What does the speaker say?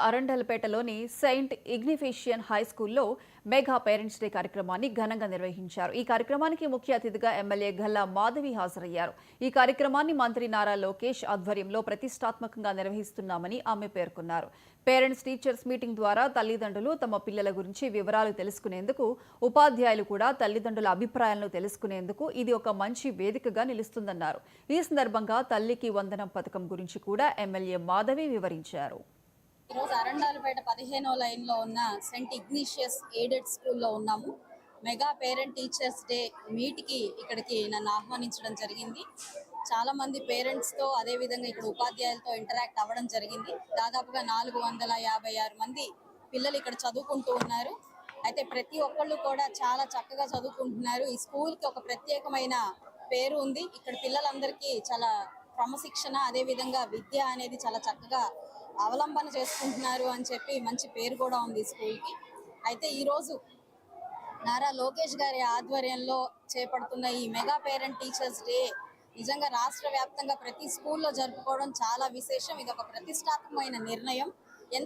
అరండల్పేటలోని Saint ఇగ్నిఫిషియన్ high స్కూల్లో mega parents day కార్యక్రమాన్ని ఘనంగా నిర్వహించారు. ఈ కార్యక్రమానికి ముఖ్య అతిథిగా ఎమ్మెల్యే గల్లా మాధవి హాజరయ్యారు. ఈ కార్యక్రమాన్ని మంత్రి నారా లోకేష్ ఆధ్వర్యంలో ప్రతిష్టాత్మకంగా నిర్వహిస్తున్నామని ఆమె పేర్కొన్నారు. పేరెంట్స్ టీచర్స్ మీటింగ్ ద్వారా తల్లిదండ్రులు తమ పిల్లల గురించి వివరాలు తెలుసుకునేందుకు, ఉపాధ్యాయులు కూడా తల్లిదండ్రుల అభిప్రాయాలను తెలుసుకునేందుకు ఇది ఒక మంచి వేదికగా నిలుస్తుందన్నారు. ఈ సందర్భంగా తల్లికి వందనం పథకం గురించి కూడా ఎమ్మెల్యే మాధవి వివరించారు. ఈరోజు అరండాలపేట 15వ లైన్లో ఉన్న సెయింట్ ఇగ్నిషియస్ ఎయిడెడ్ స్కూల్లో ఉన్నాము. మెగా పేరెంట్ టీచర్స్ డే మీట్కి ఇక్కడికి నన్ను ఆహ్వానించడం జరిగింది. చాలామంది పేరెంట్స్తో అదేవిధంగా ఇక్కడ ఉపాధ్యాయులతో ఇంటరాక్ట్ అవ్వడం జరిగింది. దాదాపుగా 456 మంది పిల్లలు ఇక్కడ చదువుకుంటూ ఉన్నారు. అయితే ప్రతి ఒక్కళ్ళు కూడా చాలా చక్కగా చదువుకుంటున్నారు. ఈ స్కూల్కి ఒక ప్రత్యేకమైన పేరు ఉంది. ఇక్కడ పిల్లలందరికీ చాలా క్రమశిక్షణ అదేవిధంగా విద్య అనేది చాలా చక్కగా అవలంబన చేసుకుంటున్నారు అని చెప్పి మంచి పేరు కూడా ఉంది స్కూల్కి. అయితే ఈరోజు నారా లోకేష్ గారి ఆధ్వర్యంలో చేపడుతున్న ఈ మెగా పేరెంట్ టీచర్స్ డే నిజంగా రాష్ట్ర వ్యాప్తంగా ప్రతి స్కూల్లో జరుపుకోవడం చాలా విశేషం. ఇది ఒక ప్రతిష్టాత్మకమైన నిర్ణయం.